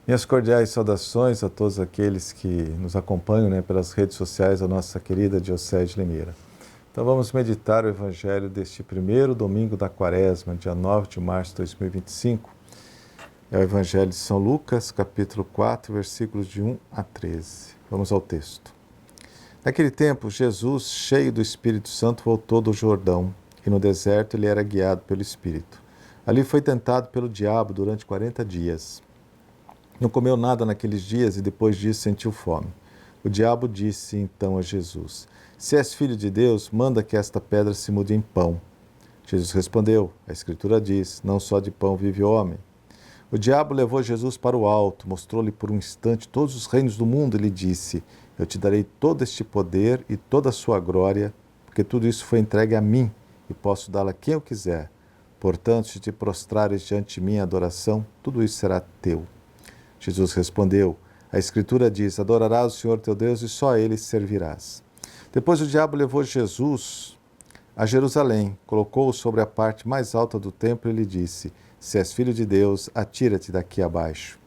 Minhas cordiais saudações a todos aqueles que nos acompanham, pelas redes sociais da nossa querida Diocese de Limeira. Então vamos meditar o Evangelho deste primeiro domingo da Quaresma, dia 9 de março de 2025. É o Evangelho de São Lucas, capítulo 4, versículos de 1 a 13. Vamos ao texto. Naquele tempo, Jesus, cheio do Espírito Santo, voltou do Jordão, e no deserto ele era guiado pelo Espírito. Ali foi tentado pelo diabo durante 40 dias. Não comeu nada naqueles dias e depois disso sentiu fome. O diabo disse então a Jesus: Se és filho de Deus, manda que esta pedra se mude em pão. Jesus respondeu: A Escritura diz: Não só de pão vive o homem. O diabo levou Jesus para o alto, mostrou-lhe por um instante todos os reinos do mundo e lhe disse: Eu te darei todo este poder e toda a sua glória, porque tudo isso foi entregue a mim e posso dá-la a quem eu quiser. Portanto, se te prostrares diante de mim em adoração, tudo isso será teu. Jesus respondeu: A Escritura diz: Adorarás o Senhor teu Deus e só a Ele servirás. Depois o diabo levou Jesus a Jerusalém, colocou-o sobre a parte mais alta do templo e lhe disse: Se és filho de Deus, atira-te daqui abaixo.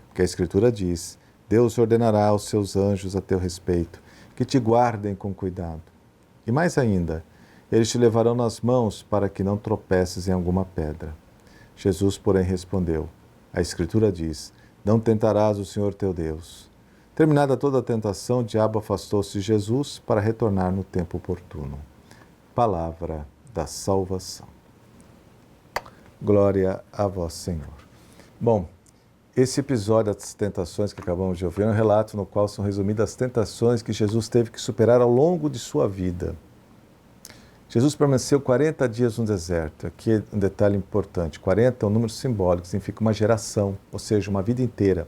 Porque a Escritura diz: Deus ordenará aos seus anjos a teu respeito, que te guardem com cuidado. E mais ainda, eles te levarão nas mãos para que não tropeces em alguma pedra. Jesus, porém, respondeu: A Escritura diz: Não tentarás o Senhor teu Deus. Terminada toda a tentação, o diabo afastou-se de Jesus para retornar no tempo oportuno. Palavra da salvação. Glória a vós, Senhor. Bom, esse episódio das tentações que acabamos de ouvir é um relato no qual são resumidas as tentações que Jesus teve que superar ao longo de sua vida. Jesus permaneceu 40 dias no deserto. Aqui é um detalhe importante. 40 é um número simbólico, significa uma geração, ou seja, uma vida inteira.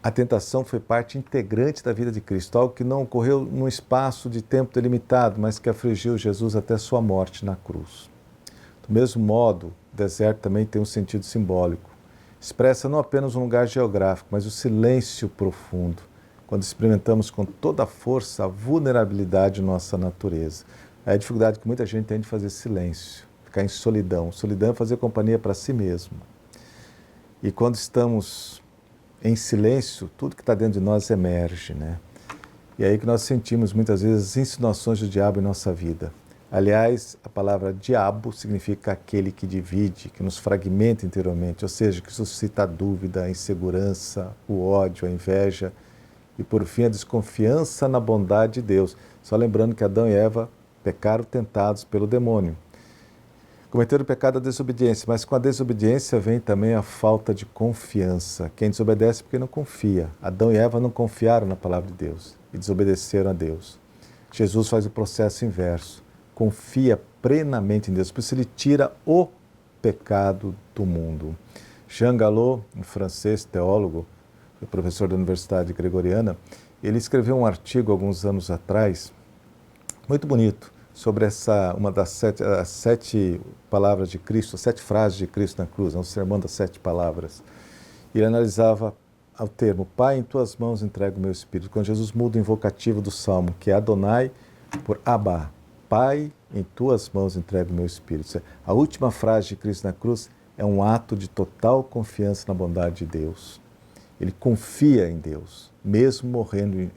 A tentação foi parte integrante da vida de Cristo, algo que não ocorreu num espaço de tempo delimitado, mas que afligiu Jesus até sua morte na cruz. Do mesmo modo, o deserto também tem um sentido simbólico. Expressa não apenas um lugar geográfico, mas o silêncio profundo, quando experimentamos com toda a força a vulnerabilidade de nossa natureza. É a dificuldade que muita gente tem de fazer silêncio, ficar em solidão. Solidão é fazer companhia para si mesmo. E quando estamos em silêncio, tudo que está dentro de nós emerge, E é aí que nós sentimos muitas vezes as insinuações do diabo em nossa vida. Aliás, a palavra diabo significa aquele que divide, que nos fragmenta interiormente, ou seja, que suscita a dúvida, a insegurança, o ódio, a inveja e, por fim, a desconfiança na bondade de Deus. Só lembrando que Adão e Eva pecaram tentados pelo demônio. Cometeram o pecado da desobediência, mas com a desobediência vem também a falta de confiança. Quem desobedece porque não confia. Adão e Eva não confiaram na palavra de Deus e desobedeceram a Deus. Jesus faz o processo inverso. Confia plenamente em Deus, por isso ele tira o pecado do mundo. Jean Galot, um francês teólogo, professor da Universidade Gregoriana, ele escreveu um artigo alguns anos atrás, muito bonito, sobre uma das sete palavras de Cristo, as 7 frases de Cristo na cruz, um sermão das 7 palavras. Ele analisava o termo: Pai, em tuas mãos entrego o meu espírito. Quando Jesus muda o invocativo do Salmo, que é Adonai, por Abba. Pai, em tuas mãos entrego o meu espírito. A última frase de Cristo na cruz é um ato de total confiança na bondade de Deus. Ele confia em Deus, mesmo morrendo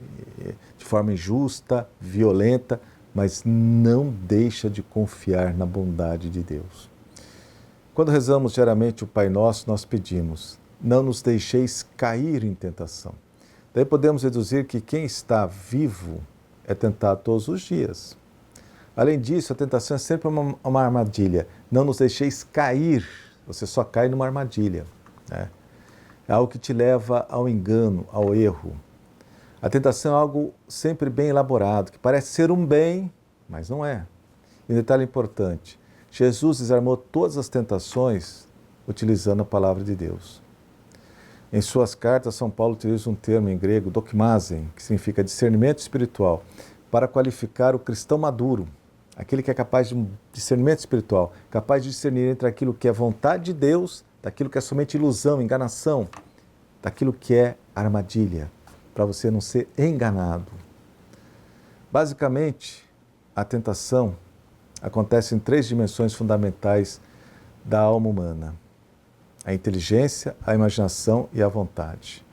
de forma injusta, violenta, mas não deixa de confiar na bondade de Deus. Quando rezamos diariamente o Pai Nosso, nós pedimos: não nos deixeis cair em tentação. Daí podemos deduzir que quem está vivo é tentado todos os dias. Além disso, a tentação é sempre uma armadilha. Não nos deixeis cair, você só cai numa armadilha. É algo que te leva ao engano, ao erro. A tentação é algo sempre bem elaborado, que parece ser um bem, mas não é. E um detalhe importante: Jesus desarmou todas as tentações utilizando a palavra de Deus. Em suas cartas, São Paulo utiliza um termo em grego, dokmazen, que significa discernimento espiritual, para qualificar o cristão maduro, aquele que é capaz de um discernimento espiritual, capaz de discernir entre aquilo que é vontade de Deus, daquilo que é somente ilusão, enganação, daquilo que é armadilha, para você não ser enganado. Basicamente, a tentação acontece em 3 dimensões fundamentais da alma humana. a inteligência, a imaginação e a vontade.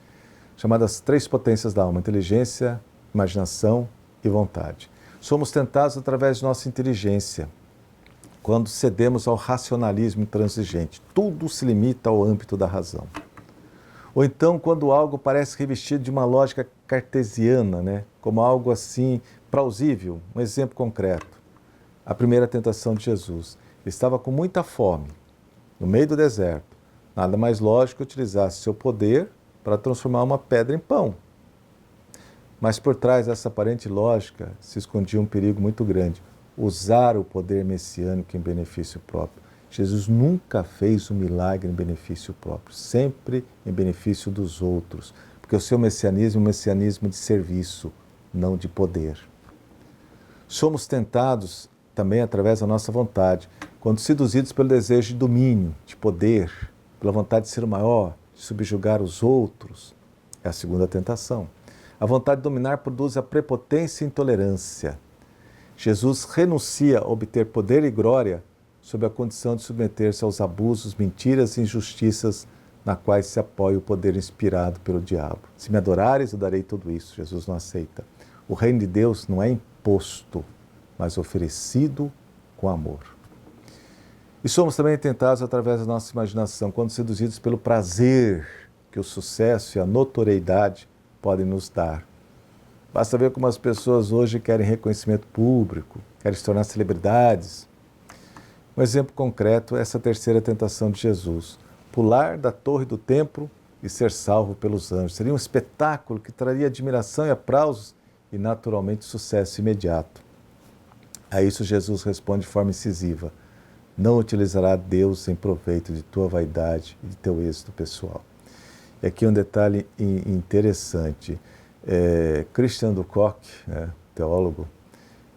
Chamadas três potências da alma: inteligência, imaginação e vontade. Somos tentados através de nossa inteligência, quando cedemos ao racionalismo intransigente. Tudo se limita ao âmbito da razão. Ou então, quando algo parece revestido de uma lógica cartesiana, né? Como algo assim plausível. Um exemplo concreto: a primeira tentação de Jesus. Ele estava com muita fome, no meio do deserto. Nada mais lógico que utilizasse seu poder para transformar uma pedra em pão. Mas por trás dessa aparente lógica se escondia um perigo muito grande: usar o poder messiânico em benefício próprio. Jesus nunca fez um milagre em benefício próprio, sempre em benefício dos outros, porque o seu messianismo é um messianismo de serviço, não de poder. Somos tentados também através da nossa vontade, quando seduzidos pelo desejo de domínio, de poder, pela vontade de ser o maior, de subjugar os outros. É a segunda tentação. A vontade de dominar produz a prepotência e intolerância. Jesus renuncia a obter poder e glória sob a condição de submeter-se aos abusos, mentiras e injustiças na quais se apoia o poder inspirado pelo diabo. Se me adorares, eu darei tudo isso. Jesus não aceita. O reino de Deus não é imposto, mas oferecido com amor. E somos também tentados através da nossa imaginação, quando seduzidos pelo prazer que o sucesso e a notoriedade podem nos dar. Basta ver como as pessoas hoje querem reconhecimento público, querem se tornar celebridades. Um exemplo concreto é essa terceira tentação de Jesus: pular da torre do templo e ser salvo pelos anjos. Seria um espetáculo que traria admiração e aplausos e, naturalmente, sucesso imediato. A isso Jesus responde de forma incisiva: não utilizará Deus em proveito de tua vaidade e de teu êxito pessoal. E aqui um detalhe interessante. Christian Ducoc, né, teólogo,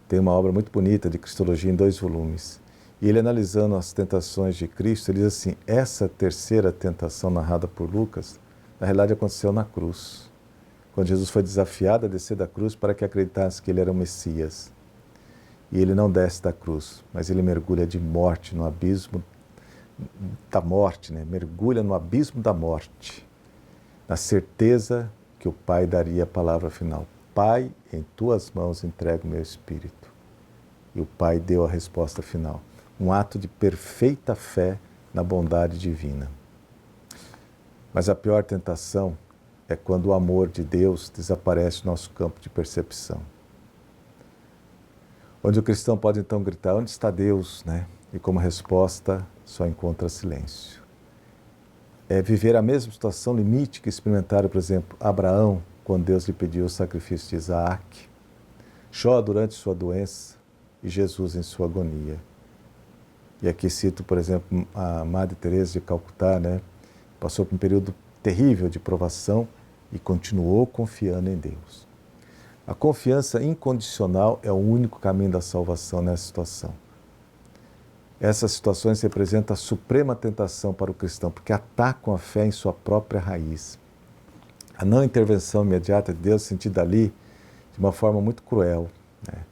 tem uma obra muito bonita de Cristologia em 2 volumes. E ele, analisando as tentações de Cristo, ele diz assim: essa terceira tentação narrada por Lucas, na realidade aconteceu na cruz, quando Jesus foi desafiado a descer da cruz para que acreditasse que ele era o Messias. E ele não desce da cruz, mas ele mergulha de morte no abismo da morte, né? Mergulha no abismo da morte, na certeza que o Pai daria a palavra final: Pai, em tuas mãos entrego o meu espírito. E o Pai deu a resposta final. Um ato de perfeita fé na bondade divina. Mas a pior tentação é quando o amor de Deus desaparece do nosso campo de percepção. Onde o cristão pode então gritar: onde está Deus? Né? E como resposta só encontra silêncio. É viver a mesma situação limite que experimentaram, por exemplo, Abraão, quando Deus lhe pediu o sacrifício de Isaac, Jó durante sua doença e Jesus em sua agonia. E aqui cito, por exemplo, a Madre Teresa de Calcutá, né? Passou por um período terrível de provação e continuou confiando em Deus. A confiança incondicional é o único caminho da salvação nessa situação. Essas situações representam a suprema tentação para o cristão, porque atacam a fé em sua própria raiz. A não intervenção imediata de Deus, sentida ali de uma forma muito cruel, né?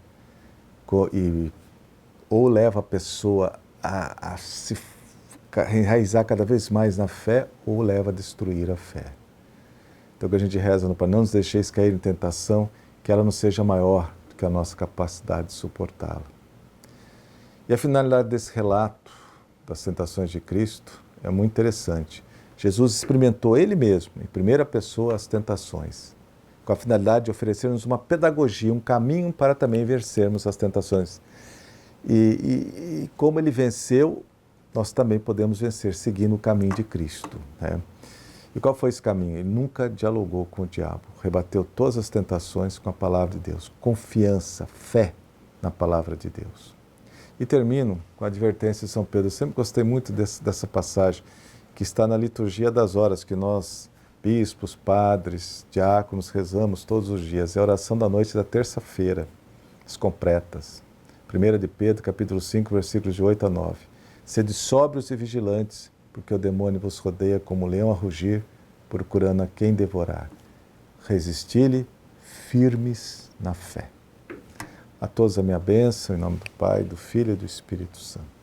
Ou leva a pessoa a se enraizar cada vez mais na fé, ou leva a destruir a fé. Então, o que a gente reza para não nos deixeis cair em tentação, que ela não seja maior do que a nossa capacidade de suportá-la. E a finalidade desse relato das tentações de Cristo é muito interessante. Jesus experimentou Ele mesmo, em primeira pessoa, as tentações, com a finalidade de oferecer-nos uma pedagogia, um caminho para também vencermos as tentações. E como Ele venceu, nós também podemos vencer seguindo o caminho de Cristo, né? E qual foi esse caminho? Ele nunca dialogou com o diabo, rebateu todas as tentações com a palavra de Deus, confiança, fé na palavra de Deus. E termino com a advertência de São Pedro. Eu sempre gostei muito dessa passagem, que está na liturgia das horas, que nós, bispos, padres, diáconos, rezamos todos os dias. É a oração da noite da terça-feira, as completas. 1 de Pedro, capítulo 5, versículos de 8 a 9. Sede sóbrios e vigilantes, porque o demônio vos rodeia como um leão a rugir, procurando a quem devorar. Resisti-lhe firmes na fé. A todos a minha bênção, em nome do Pai, do Filho e do Espírito Santo.